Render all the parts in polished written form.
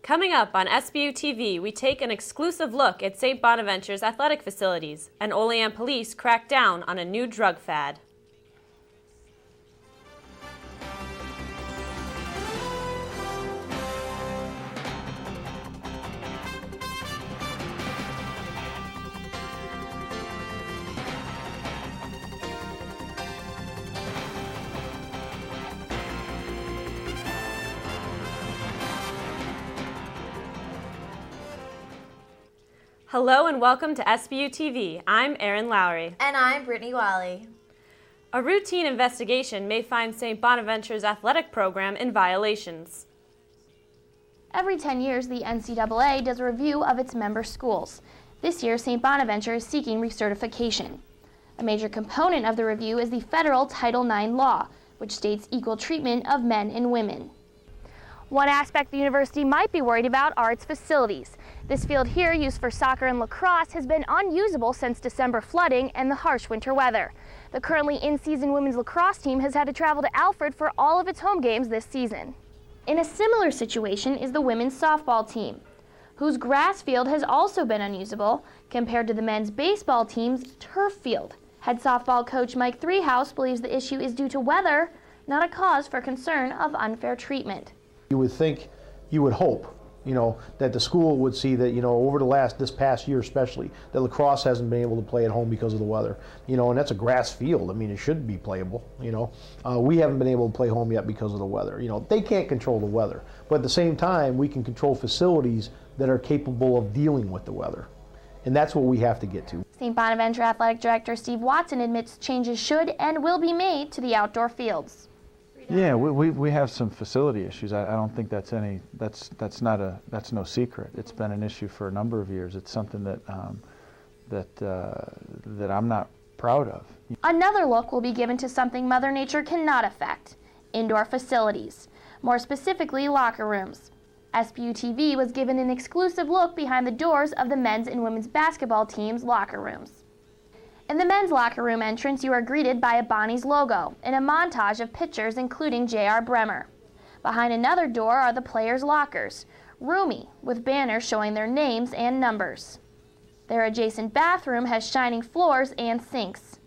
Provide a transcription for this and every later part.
Coming up on Sbu TV, we take an exclusive look at St. Bonaventure's athletic facilities, and Olean police crack down on a new drug fad. Hello and welcome to Sbu TV. I'm Erin Lowry. And I'm Brittany Whalley. A routine investigation may find St. Bonaventure's athletic program in violations. Every 10 years, the NCAA does a review of its member schools. This year, St. Bonaventure is seeking recertification. A major component of the review is the federal Title IX law, which states equal treatment of men and women. One aspect the university might be worried about are its facilities. This field here, used for soccer and lacrosse, has been unusable since December flooding and the harsh winter weather. The currently in-season women's lacrosse team has had to travel to Alfred for all of its home games this season. In a similar situation is the women's softball team, whose grass field has also been unusable compared to the men's baseball team's turf field. Head softball coach Mike Threehouse believes the issue is due to weather, not a cause for concern of unfair treatment. You would think, you would hope, that the school would see that, over this past year especially, that lacrosse hasn't been able to play at home because of the weather. And that's a grass field. I mean, it should be playable, We haven't been able to play home yet because of the weather. They can't control the weather. But at the same time, we can control facilities that are capable of dealing with the weather. And that's what we have to get to. St. Bonaventure Athletic Director Steve Watson admits changes should and will be made to the outdoor fields. Yeah, we have some facility issues. I don't think that's no secret. It's been an issue for a number of years. It's something that I'm not proud of. Another look will be given to something Mother Nature cannot affect: indoor facilities, more specifically locker rooms. Sbu TV was given an exclusive look behind the doors of the men's and women's basketball teams' locker rooms. In the men's locker room entrance, you are greeted by a Bonnie's logo and a montage of pictures including J.R. Bremer. Behind another door are the players' lockers, roomy, with banners showing their names and numbers. Their adjacent bathroom has shining floors and sinks.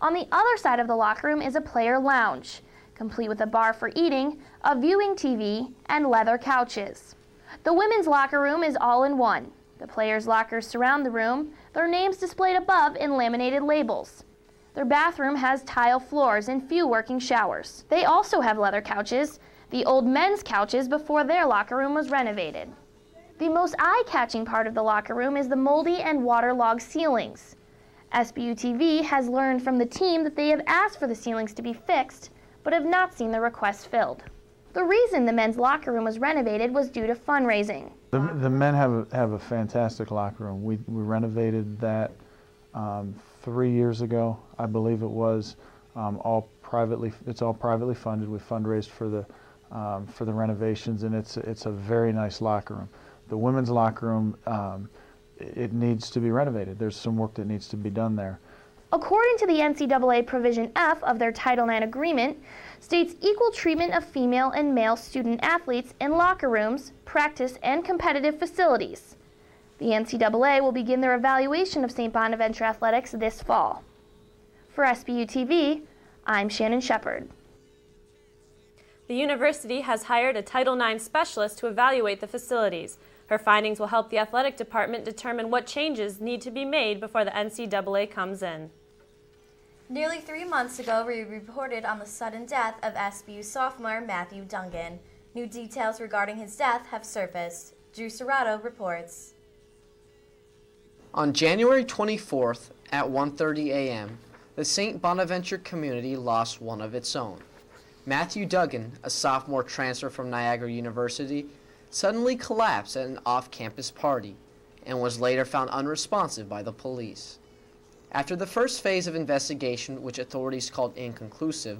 On the other side of the locker room is a player lounge, complete with a bar for eating, a viewing TV, and leather couches. The women's locker room is all in one. The players' lockers surround the room, their names displayed above in laminated labels. Their bathroom has tile floors and few working showers. They also have leather couches, the old men's couches before their locker room was renovated. The most eye-catching part of the locker room is the moldy and waterlogged ceilings. Sbu TV has learned from the team that they have asked for the ceilings to be fixed, but have not seen the request filled. The reason the men's locker room was renovated was due to fundraising. The men have a fantastic locker room. We renovated that 3 years ago, I believe it was. It's all privately funded. We fundraised for the renovations, and it's a very nice locker room. The women's locker room, it needs to be renovated. There's some work that needs to be done there. According to the NCAA Provision F of their Title IX agreement, states equal treatment of female and male student athletes in locker rooms, practice, and competitive facilities. The NCAA will begin their evaluation of St. Bonaventure athletics this fall. For Sbu TV, I'm Shannon Shepherd. The university has hired a Title IX specialist to evaluate the facilities. Her findings will help the athletic department determine what changes need to be made before the NCAA comes in. Nearly 3 months ago, we reported on the sudden death of Sbu sophomore Matthew Dungan. New details regarding his death have surfaced. Drew Serrato reports. On January 24th at 1:30 a.m., the St. Bonaventure community lost one of its own. Matthew Dungan, a sophomore transfer from Niagara University, suddenly collapsed at an off-campus party and was later found unresponsive by the police. After the first phase of investigation, which authorities called inconclusive,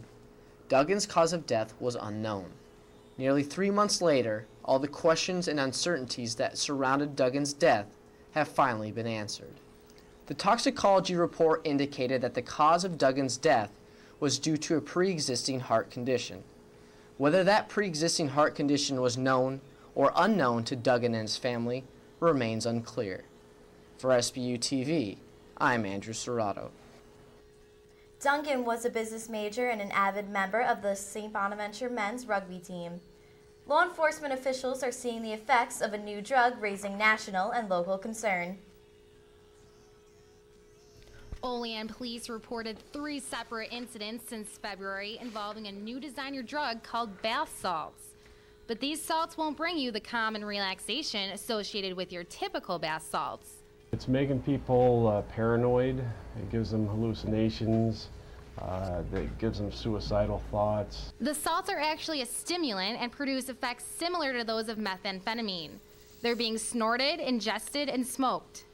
Dungan's cause of death was unknown. Nearly 3 months later, all the questions and uncertainties that surrounded Dungan's death have finally been answered. The toxicology report indicated that the cause of Dungan's death was due to a pre-existing heart condition. Whether that pre-existing heart condition was known or unknown to Duggan and his family, remains unclear. For Sbu TV, I'm Andrew Serrato. Dungan was a business major and an avid member of the St. Bonaventure men's rugby team. Law enforcement officials are seeing the effects of a new drug raising national and local concern. Olean police reported 3 separate incidents since February involving a new designer drug called bath salts. But these salts won't bring you the calm and relaxation associated with your typical bath salts. It's making people paranoid. It gives them hallucinations. It gives them suicidal thoughts. The salts are actually a stimulant and produce effects similar to those of methamphetamine. They're being snorted, ingested, and smoked.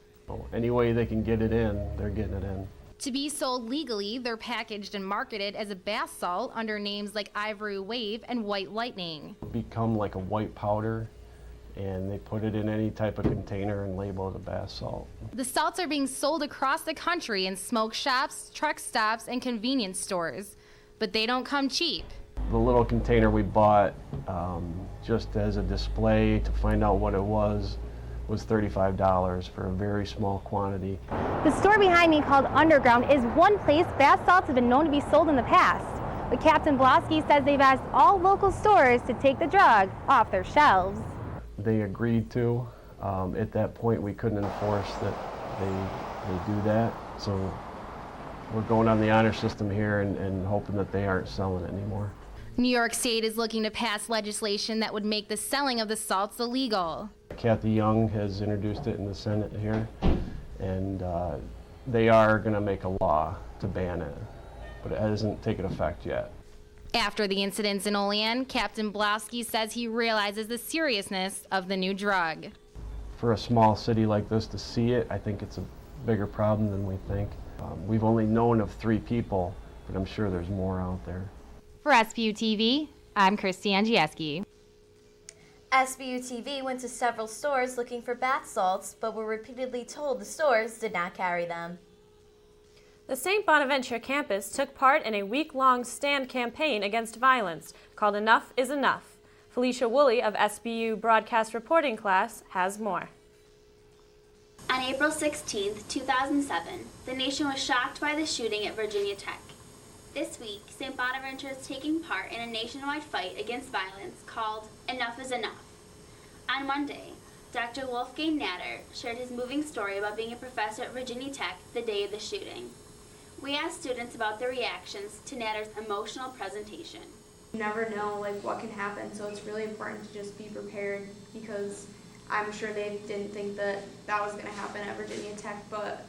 Any way they can get it in, they're getting it in. To be sold legally, they're packaged and marketed as a bath salt under names like Ivory Wave and White Lightning. Become like a white powder, and they put it in any type of container and label it a bath salt. The salts are being sold across the country in smoke shops, truck stops, and convenience stores, but they don't come cheap. The little container we bought just as a display to find out what it was $35 for a very small quantity. The store behind me, called Underground, is one place bath salts have been known to be sold in the past. But Captain Blovsky says they've asked all local stores to take the drug off their shelves. They agreed to. At that point, we couldn't enforce that they do that. So we're going on the honor system here and hoping that they aren't selling it anymore. New York State is looking to pass legislation that would make the selling of the salts illegal. Kathy Young has introduced it in the Senate here, and they are going to make a law to ban it, but it hasn't taken effect yet. After the incidents in Olean, Captain Blovsky says he realizes the seriousness of the new drug. For a small city like this to see it, I think it's a bigger problem than we think. We've only known of 3 people, but I'm sure there's more out there. For Sbu TV, I'm Christy Andrzejewski. Sbu TV went to several stores looking for bath salts, but were repeatedly told the stores did not carry them. The St. Bonaventure campus took part in a week-long stand campaign against violence called Enough is Enough. Felisha Woolley of SBU broadcast reporting class has more. On April 16, 2007, the nation was shocked by the shooting at Virginia Tech. This week, St. Bonaventure is taking part in a nationwide fight against violence called Enough is Enough. On Monday, Dr. Wolfgang Natter shared his moving story about being a professor at Virginia Tech the day of the shooting. We asked students about their reactions to Natter's emotional presentation. You never know what can happen, so it's really important to just be prepared, because I'm sure they didn't think that was going to happen at Virginia Tech, but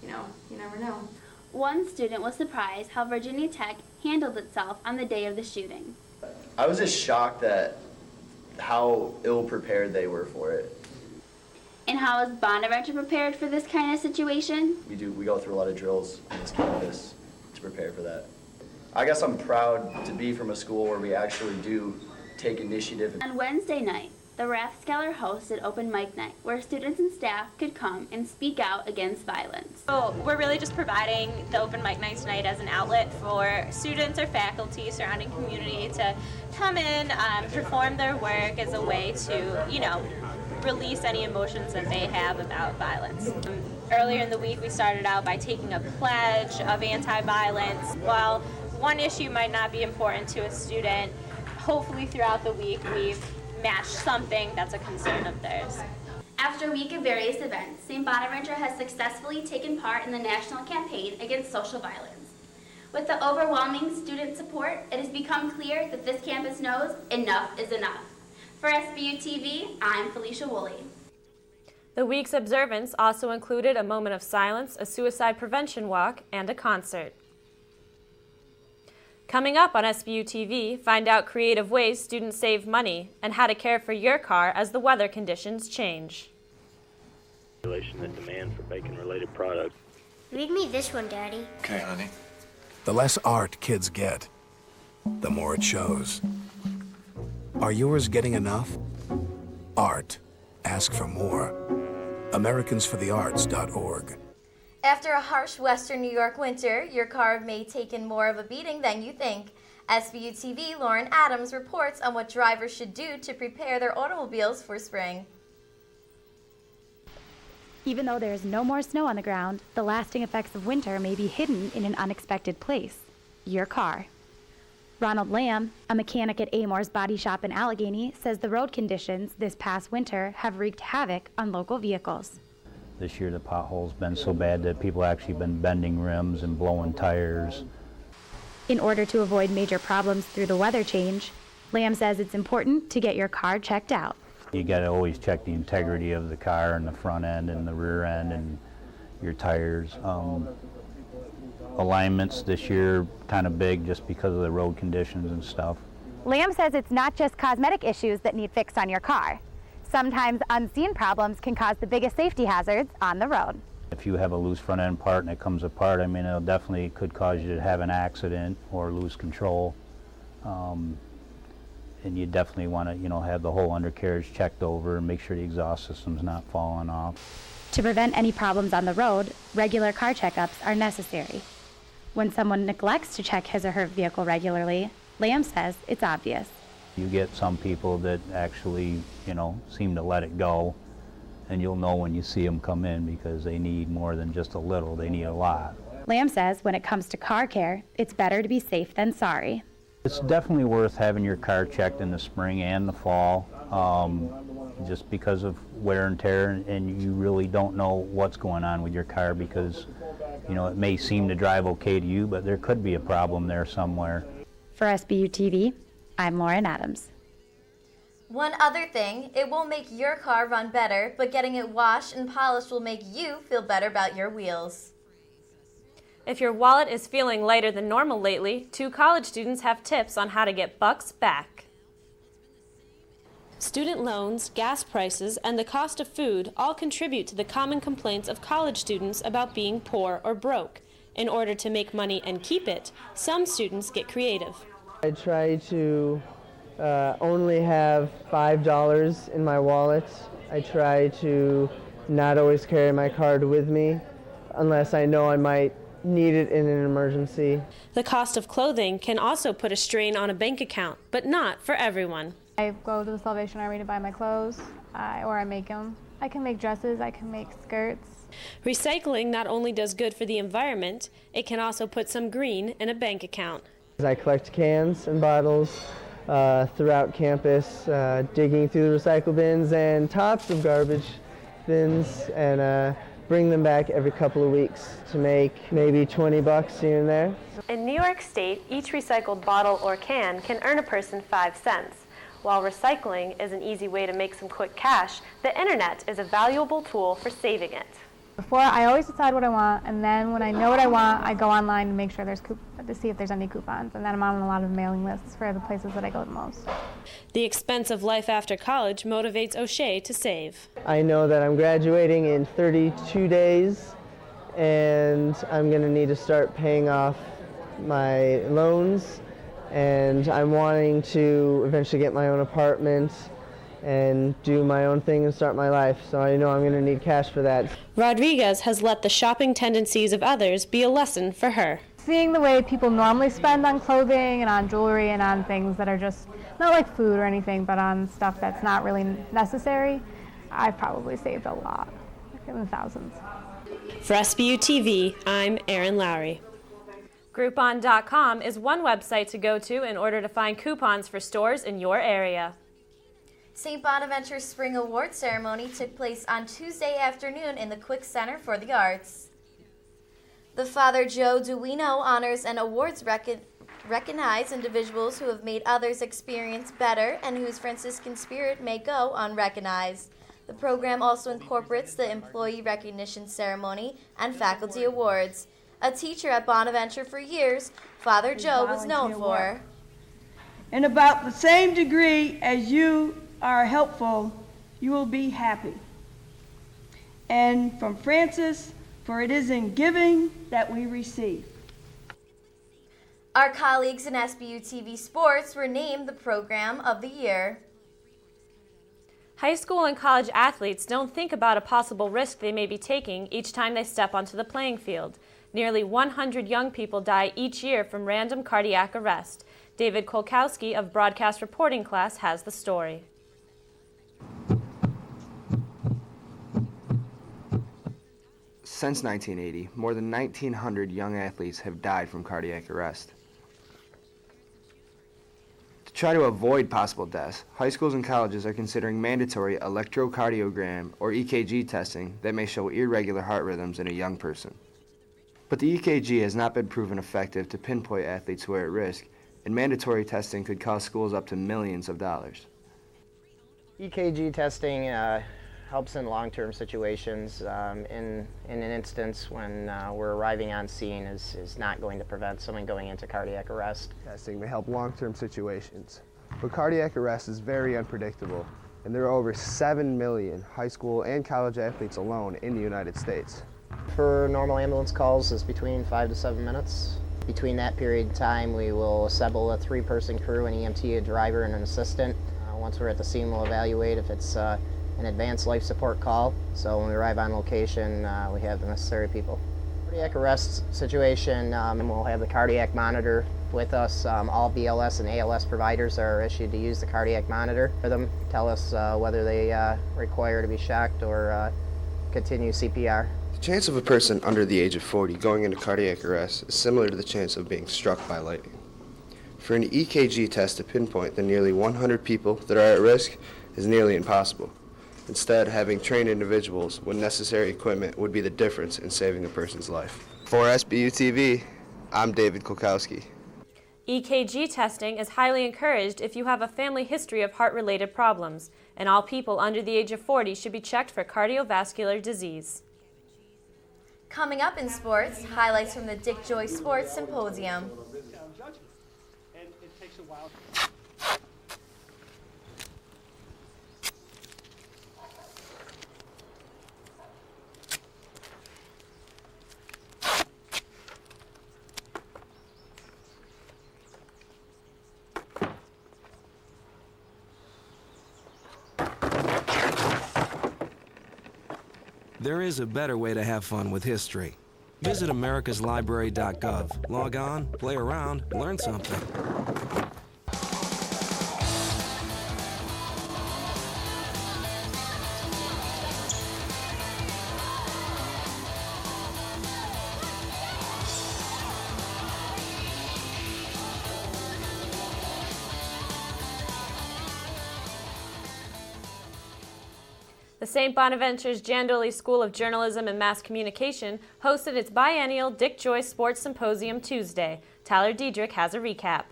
you never know. One student was surprised how Virginia Tech handled itself on the day of the shooting. I was just shocked at how ill-prepared they were for it. And how is Bonaventure prepared for this kind of situation? We go through a lot of drills on this campus to prepare for that. I guess I'm proud to be from a school where we actually do take initiative. On Wednesday night, the Rathskeller hosted open mic night, where students and staff could come and speak out against violence. So we're really just providing the open mic night tonight as an outlet for students or faculty, surrounding community to come in, perform their work as a way to, release any emotions that they have about violence. Earlier in the week, we started out by taking a pledge of anti-violence. While one issue might not be important to a student, hopefully throughout the week we've matched something that's a concern of theirs. After a week of various events, St. Bonaventure has successfully taken part in the national campaign against social violence. With the overwhelming student support, it has become clear that this campus knows enough is enough. For Sbu TV, I'm Felisha Woolley. The week's observance also included a moment of silence, a suicide prevention walk, and a concert. Coming up on Sbu TV, find out creative ways students save money and how to care for your car as the weather conditions change. And demand for bacon-related products. Read me this one, Daddy. Okay, honey. The less art kids get, the more it shows. Are yours getting enough? Art. Ask for more. AmericansForTheArts.org. After a harsh western New York winter, your car may have taken more of a beating than you think. Sbu TV Lauren Adams reports on what drivers should do to prepare their automobiles for spring. Even though there is no more snow on the ground, the lasting effects of winter may be hidden in an unexpected place: your car. Ronald Lamb, a mechanic at Amor's Body Shop in Allegheny, says the road conditions this past winter have wreaked havoc on local vehicles. This year the potholes been so bad that people actually been bending rims and blowing tires. In order to avoid major problems through the weather change, Lamb says it's important to get your car checked out. You got to always check the integrity of the car and the front end and the rear end and your tires. Alignments this year kind of big just because of the road conditions and stuff. Lamb says it's not just cosmetic issues that need fixed on your car. Sometimes unseen problems can cause the biggest safety hazards on the road. If you have a loose front end part and it comes apart, I mean, it definitely could cause you to have an accident or lose control. And you definitely want to, have the whole undercarriage checked over and make sure the exhaust system's not falling off. To prevent any problems on the road, regular car checkups are necessary. When someone neglects to check his or her vehicle regularly, Lamb says it's obvious. You get some people that actually, seem to let it go, and you'll know when you see them come in because they need more than just a little, they need a lot. Lamb says when it comes to car care, it's better to be safe than sorry. It's definitely worth having your car checked in the spring and the fall, just because of wear and tear, and you really don't know what's going on with your car because, it may seem to drive okay to you, but there could be a problem there somewhere. For Sbu TV, I'm Lauren Adams. One other thing, it won't make your car run better, but getting it washed and polished will make you feel better about your wheels. If your wallet is feeling lighter than normal lately, 2 college students have tips on how to get bucks back. Student loans, gas prices, and the cost of food all contribute to the common complaints of college students about being poor or broke. In order to make money and keep it, some students get creative. I try to only have $5 in my wallet. I try to not always carry my card with me unless I know I might need it in an emergency. The cost of clothing can also put a strain on a bank account, but not for everyone. I go to the Salvation Army to buy my clothes, or I make them. I can make dresses, I can make skirts. Recycling not only does good for the environment, it can also put some green in a bank account. I collect cans and bottles throughout campus, digging through the recycle bins and tops of garbage bins, and bring them back every couple of weeks to make maybe $20 here and there. In New York State, each recycled bottle or can earn a person 5 cents. While recycling is an easy way to make some quick cash, the internet is a valuable tool for saving it. Before, I always decide what I want, and then when I know what I want, I go online to make sure to see if there's any coupons, and then I'm on a lot of mailing lists for the places that I go the most. The expense of life after college motivates O'Shea to save. I know that I'm graduating in 32 days, and I'm going to need to start paying off my loans, and I'm wanting to eventually get my own apartment and do my own thing and start my life, so I know I'm going to need cash for that. Rodriguez has let the shopping tendencies of others be a lesson for her. Seeing the way people normally spend on clothing and on jewelry and on things that are just not like food or anything, but on stuff that's not really necessary, I've probably saved a lot, like in the thousands. For Sbu TV, I'm Erin Lowry. Groupon.com is one website to go to in order to find coupons for stores in your area. St. Bonaventure's Spring Awards ceremony took place on Tuesday afternoon in the Quick Center for the Arts. The Father Joe Duino honors and awards recognize individuals who have made others experience better and whose Franciscan spirit may go unrecognized. The program also incorporates the Employee Recognition Ceremony and Faculty Awards. A teacher at Bonaventure for years, Father Joe was known for. In about the same degree as you are helpful, you will be happy. And from Francis, for it is in giving that we receive. Our colleagues in Sbu TV Sports were named the Program of the Year. High school and college athletes don't think about a possible risk they may be taking each time they step onto the playing field. Nearly 100 young people die each year from random cardiac arrest. David Kolkowski of Broadcast Reporting class has the story. Since 1980, more than 1,900 young athletes have died from cardiac arrest. To try to avoid possible deaths, high schools and colleges are considering mandatory electrocardiogram or EKG testing that may show irregular heart rhythms in a young person. But the EKG has not been proven effective to pinpoint athletes who are at risk, and mandatory testing could cost schools up to millions of dollars. EKG testing helps in long-term situations. In an instance when we're arriving on scene is not going to prevent someone going into cardiac arrest. Testing may help long-term situations, but cardiac arrest is very unpredictable, and there are over 7 million high school and college athletes alone in the United States. For normal ambulance calls is between 5 to 7 minutes. Between that period of time, we will assemble a 3-person crew, an EMT, a driver, and an assistant. Once we're at the scene, we'll evaluate if it's an advanced life support call. So when we arrive on location, we have the necessary people. Cardiac arrest situation, we'll have the cardiac monitor with us. All BLS and ALS providers are issued to use the cardiac monitor for them, tell us whether they require to be shocked or continue CPR. The chance of a person under the age of 40 going into cardiac arrest is similar to the chance of being struck by lightning. For an EKG test to pinpoint the nearly 100 people that are at risk is nearly impossible. Instead, having trained individuals with necessary equipment would be the difference in saving a person's life. For Sbu Tv, I'm David Kolkowski. EKG testing is highly encouraged if you have a family history of heart-related problems, and all people under the age of 40 should be checked for cardiovascular disease. Coming up in sports, highlights from the Dick-Joyce Sports Symposium. There is a better way to have fun with history. Visit americaslibrary.gov. Log on, play around, learn something. The St. Bonaventure's Jandoli School of Journalism and Mass Communication hosted its biennial Dick-Joyce Sports Symposium Tuesday. Tyler Diedrich has a recap.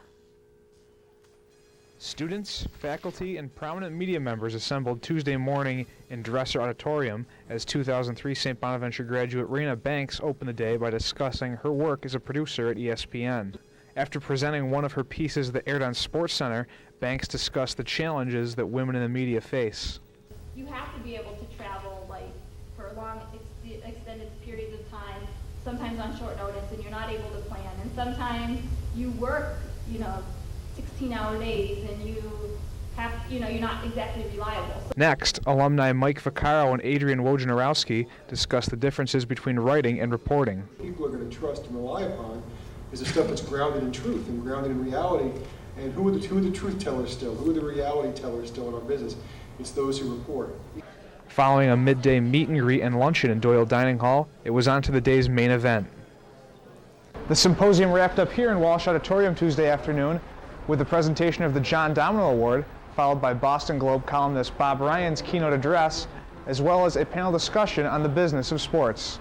Students, faculty, and prominent media members assembled Tuesday morning in Dresser Auditorium as 2003 St. Bonaventure graduate Raina Banks opened the day by discussing her work as a producer at ESPN. After presenting one of her pieces that aired on SportsCenter, Banks discussed the challenges that women in the media face. You have to be able to travel for long extended periods of time, sometimes on short notice, and you're not able to plan. And sometimes you work, 16-hour days, and you're not exactly reliable. Next, alumni Mike Vaccaro and Adrian Wojnarowski discussed the differences between writing and reporting. People are going to trust and rely upon is the stuff that's grounded in truth and grounded in reality. And who are the truth tellers still? Who are the reality tellers still in our business? It's those who report. Following a midday meet and greet and luncheon in Doyle Dining Hall, it was on to the day's main event. The symposium wrapped up here in Walsh Auditorium Tuesday afternoon with the presentation of the John Domino Award, followed by Boston Globe columnist Bob Ryan's keynote address, as well as a panel discussion on the business of sports.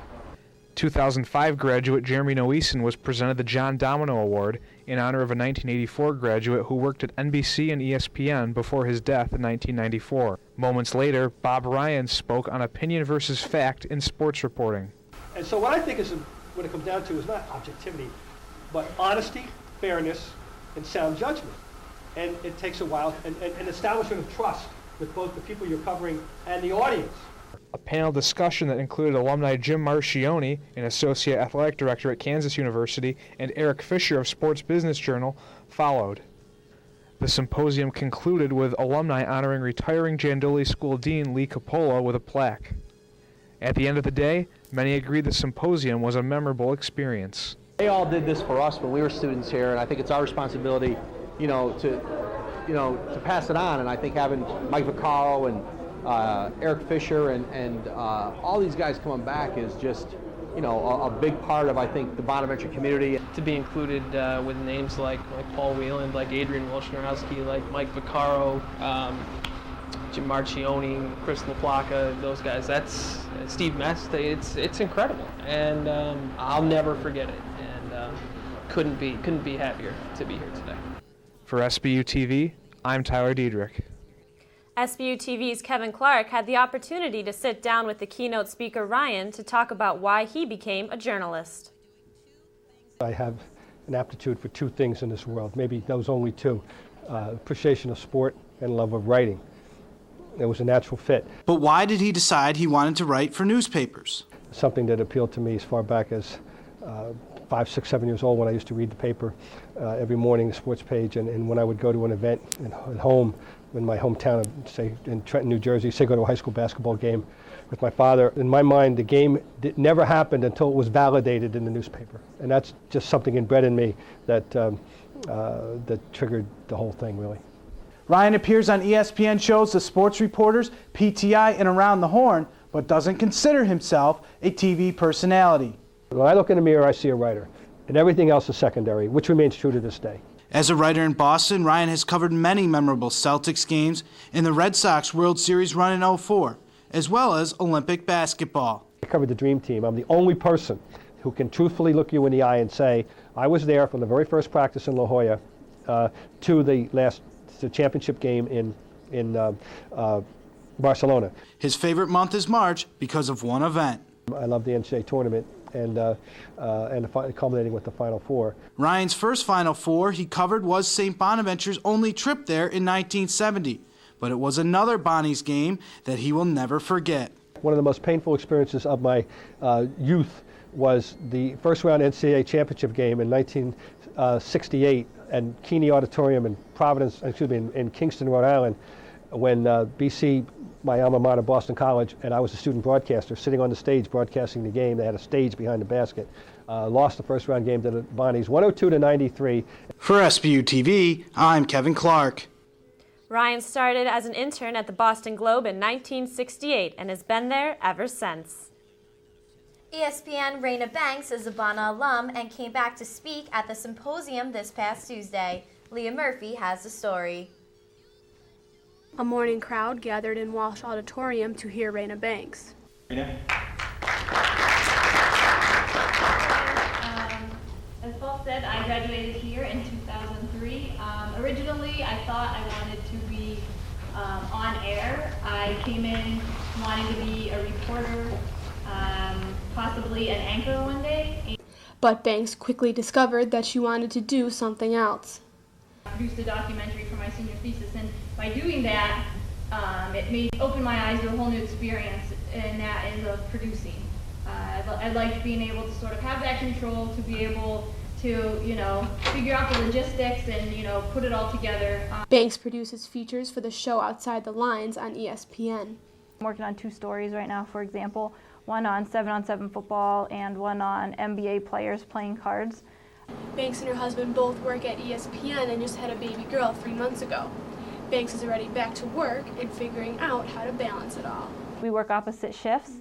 2005 graduate Jeremy Noeson was presented the John Domino Award in honor of a 1984 graduate who worked at NBC and ESPN before his death in 1994. Moments later, Bob Ryan spoke on opinion versus fact in sports reporting. And so what I think is what it comes down to is not objectivity, but honesty, fairness, and sound judgment. And it takes a while, and an establishment of trust with both the people you're covering and the audience. A panel discussion that included alumni Jim Marchioni, an associate athletic director at Kansas University, and Eric Fisher of Sports Business Journal followed. The symposium concluded with alumni honoring retiring Jandoli School Dean Lee Coppola with a plaque. At the end of the day, many agreed the symposium was a memorable experience. They all did this for us when we were students here, and I think it's our responsibility to pass it on. And I think having Mike Vaccaro and Eric Fisher and all these guys coming back is just, a big part of, I think, the Bonaventure community. To be included with names like Paul Whelan, like Adrian Wojnarowski, like Mike Vaccaro, Jim Marchioni, Chris LaPlaca, those guys, that's Steve Mess, it's incredible. And I'll never forget it. And couldn't be happier to be here today. For SBU TV, I'm Tyler Diedrich. SBU TV's Kevin Clark had the opportunity to sit down with the keynote speaker Ryan to talk about why he became a journalist. I have an aptitude for two things in this world, maybe those only two, appreciation of sport and love of writing. It was a natural fit. But why did he decide he wanted to write for newspapers? Something that appealed to me as far back as 5, 6, 7 years old when I used to read the paper every morning, the sports page, and when I would go to an event at home in my hometown, say in Trenton, New Jersey, say go to a high school basketball game with my father. In my mind, the game never happened until it was validated in the newspaper. And that's just something inbred in me that triggered the whole thing, really. Ryan appears on ESPN shows The Sports Reporters, PTI, and Around the Horn, but doesn't consider himself a TV personality. When I look in the mirror, I see a writer, and everything else is secondary, which remains true to this day. As a writer in Boston, Ryan has covered many memorable Celtics games in the Red Sox World Series run in '04, as well as Olympic basketball. I covered the Dream Team. I'm the only person who can truthfully look you in the eye and say, I was there from the very first practice in La Jolla to the championship game in Barcelona. His favorite month is March because of one event. I love the NCAA tournament and culminating with the Final Four. Ryan's first Final Four he covered was St. Bonaventure's only trip there in 1970, but it was another Bonnie's game that he will never forget. One of the most painful experiences of my youth was the first round NCAA championship game in 1968 and Keeney Auditorium in Kingston, Rhode Island, when BC, my alma mater, Boston College, and I was a student broadcaster sitting on the stage broadcasting the game. They had a stage behind the basket. Lost the first round game to the Bonnies, 102-93. For SBU TV, I'm Kevin Clark. Ryan started as an intern at the Boston Globe in 1968 and has been there ever since. ESPN Raina Banks is a Bona alum and came back to speak at the symposium this past Tuesday. Leah Murphy has the story. A morning crowd gathered in Walsh Auditorium to hear Raina Banks. Raina? As Paul said, I graduated here in 2003. Originally, I thought I wanted to be on air. I came in wanting to be a reporter, possibly an anchor one day. But Banks quickly discovered that she wanted to do something else. I produced a documentary for my senior thesis, and by doing that, it opened my eyes to a whole new experience, and that is of producing. I liked being able to sort of have that control, to be able to, figure out the logistics and, put it all together. Banks produces features for the show Outside the Lines on ESPN. I'm working on 2 stories right now, for example, one on 7-on-7 football and one on NBA players playing cards. Banks and her husband both work at ESPN and just had a baby girl 3 months ago. Banks is already back to work and figuring out how to balance it all. We work opposite shifts.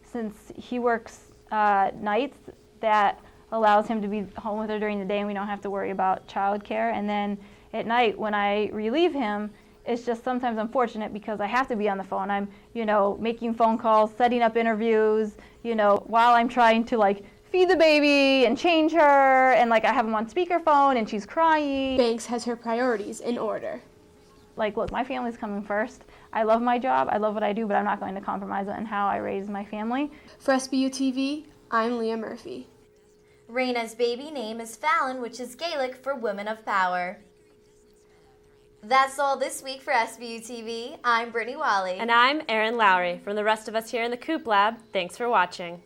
Since he works nights, that allows him to be home with her during the day and we don't have to worry about childcare. And then at night when I relieve him, it's just sometimes unfortunate because I have to be on the phone. I'm, making phone calls, setting up interviews, while I'm trying to feed the baby and change her, and I have him on speakerphone and she's crying. Banks has her priorities in order. Look, my family's coming first. I love my job, I love what I do, but I'm not going to compromise on how I raise my family. For SBU TV, I'm Leah Murphy. Raina's baby name is Fallon, which is Gaelic for Women of Power. That's all this week for SBU TV. I'm Brittany Whalley. And I'm Erin Lowry. From the rest of us here in the Coop Lab, thanks for watching.